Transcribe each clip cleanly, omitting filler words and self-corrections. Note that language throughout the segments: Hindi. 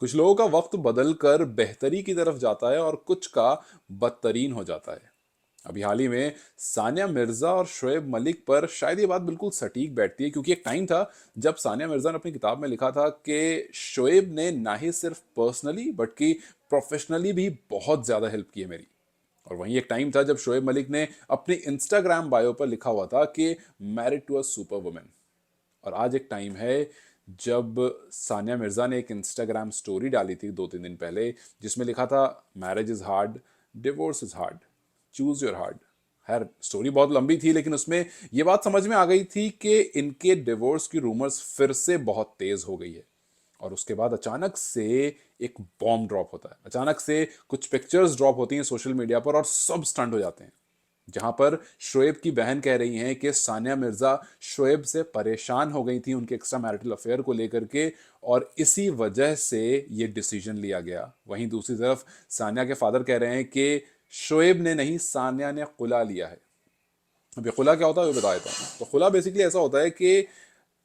कुछ लोगों का वक्त बदल कर बेहतरी की तरफ जाता है और कुछ का बदतरीन हो जाता है। अभी हाल ही में सानिया मिर्जा और शोएब मलिक पर शायद ये बात बिल्कुल सटीक बैठती है, क्योंकि एक टाइम था जब सानिया मिर्जा ने अपनी किताब में लिखा था कि शोएब ने ना ही सिर्फ पर्सनली बल्कि प्रोफेशनली भी बहुत ज्यादा हेल्प की है मेरी। और वहीं एक टाइम था जब शोएब मलिक ने अपनी इंस्टाग्राम बायो पर लिखा हुआ था कि married to a super women. और आज एक टाइम है जब सानिया मिर्जा ने एक इंस्टाग्राम स्टोरी डाली थी 2-3 दिन पहले, जिसमें लिखा था marriage is hard, divorce is hard, choose your hard. खैर स्टोरी बहुत लंबी थी, लेकिन उसमें यह बात समझ में आ गई थी कि इनके डिवोर्स की रूमर्स फिर से बहुत तेज हो गई है। और उसके बाद अचानक से एक बॉम्ब ड्रॉप होता है, अचानक से कुछ पिक्चर्स ड्रॉप होती हैं सोशल मीडिया पर और सब स्टंट हो जाते हैं। जहां पर शोएब की बहन कह रही हैं कि सानिया मिर्जा शोएब से परेशान हो गई थी उनके एक्स्ट्रा मैरिटल अफेयर को लेकर के, और इसी वजह से ये डिसीजन लिया गया। वहीं दूसरी तरफ सानिया के फादर कह रहे हैं कि शोएब ने नहीं, सानिया ने खुला लिया है। अब ये खुला क्या होता है वो बता देता हूँ। तो खुला बेसिकली ऐसा होता है कि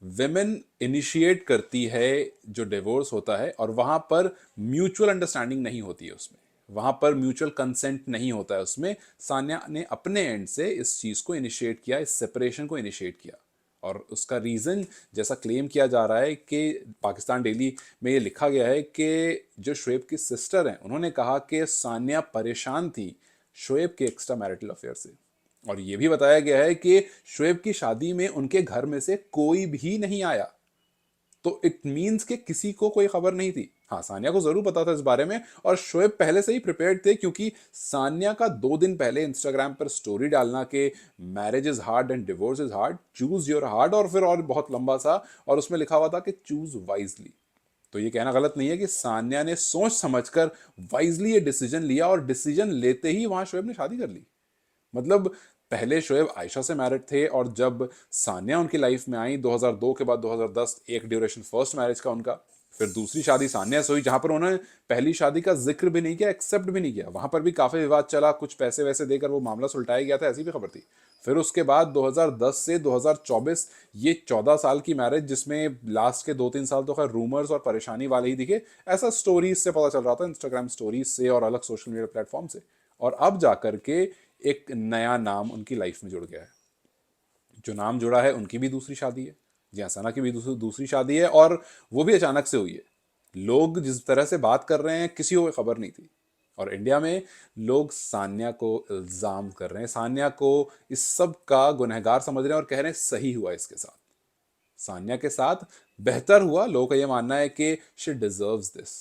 विमेन इनिशिएट करती है जो डिवोर्स होता है, और वहां पर म्यूचुअल अंडरस्टैंडिंग नहीं होती है उसमें, वहां पर म्यूचुअल कंसेंट नहीं होता है उसमें। सान्या ने अपने एंड से इस चीज को इनिशिएट किया, इस सेपरेशन को इनिशिएट किया। और उसका रीजन जैसा क्लेम किया जा रहा है कि पाकिस्तान डेली में ये लिखा गया है कि जो शोएब की सिस्टर हैं उन्होंने कहा कि सानिया परेशान थी शोएब के एक्स्ट्रा मैरिटल अफेयर से। और यह भी बताया गया है कि शोएब की शादी में उनके घर में से कोई भी नहीं आया। तो इट मीन्स कि किसी को कोई खबर नहीं थी। हाँ, सानिया को जरूर पता था इस बारे में, और शोएब पहले से ही प्रिपेयर्ड थे, क्योंकि सानिया का 2 दिन पहले इंस्टाग्राम पर स्टोरी डालना कि marriage is hard and divorce is hard, choose your hard, और फिर और बहुत लंबा सा, और उसमें लिखा हुआ था कि चूज वाइजली। तो ये कहना गलत नहीं है कि सानिया ने सोच समझकर वाइजली ये डिसीजन लिया, और डिसीजन लेते ही वहां शोएब ने शादी कर ली। मतलब पहले शोएब आयशा से मैरिड थे, और जब सानिया उनकी लाइफ में आई 2002 के बाद 2010 एक ड्यूरेशन फर्स्ट मैरिज का उनका, फिर दूसरी शादी सानिया से हुई जहां पर उन्होंने पहली शादी का जिक्र भी नहीं किया, एक्सेप्ट भी नहीं किया। वहां पर भी काफी विवाद चला, कुछ पैसे वैसे देकर वो मामला सुलटाया गया था, ऐसी भी खबर थी। फिर उसके बाद 2010 से 2024 ये 14 साल की मैरिज, जिसमें लास्ट के 2-3 साल तो खैर रूमर्स और परेशानी वाले ही दिखे, ऐसा स्टोरीज से पता चल रहा था, इंस्टाग्राम स्टोरीज से और अलग सोशल मीडिया प्लेटफॉर्म से। और अब जाकर के एक नया नाम उनकी लाइफ में जुड़ गया है। जो नाम जुड़ा है उनकी भी दूसरी शादी है, जी हाँ, सना की भी दूसरी शादी है, और वो भी अचानक से हुई है। लोग जिस तरह से बात कर रहे हैं किसी को खबर नहीं थी। और इंडिया में लोग सान्या को इल्जाम कर रहे हैं, सान्या को इस सब का गुनहगार समझ रहे हैं, और कह रहे हैं सही हुआ इसके साथ, सान्या के साथ बेहतर हुआ। लोगों का यह मानना है कि she deserves this.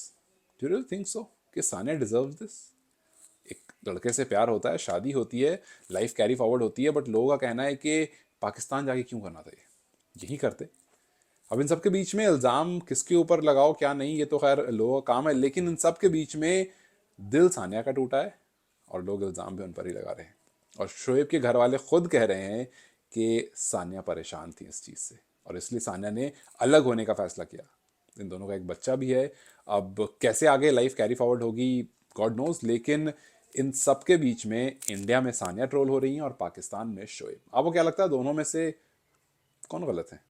Do you think so कि सान्या डिजर्व्स दिस? एक लड़के से प्यार होता है, शादी होती है, लाइफ कैरी फॉरवर्ड होती है, बट लोगों का कहना है कि पाकिस्तान जाके क्यों करना था, ये यही करते। अब इन सब के बीच में इल्ज़ाम किसके ऊपर लगाओ क्या नहीं, ये तो खैर लोगों का काम है, लेकिन इन सब के बीच में दिल सानिया का टूटा है, और लोग इल्ज़ाम भी उन पर ही लगा रहे हैं। और शोएब के घर वाले खुद कह रहे हैं कि सानिया परेशान थी इस चीज़ से, और इसलिए सानिया ने अलग होने का फैसला किया। इन दोनों का एक बच्चा भी है। अब कैसे आगे लाइफ कैरी फॉरवर्ड होगी गॉड नोज, लेकिन इन सब के बीच में इंडिया में सानिया ट्रोल हो रही हैं और पाकिस्तान में शोएब। आपको क्या लगता है दोनों में से कौन गलत है?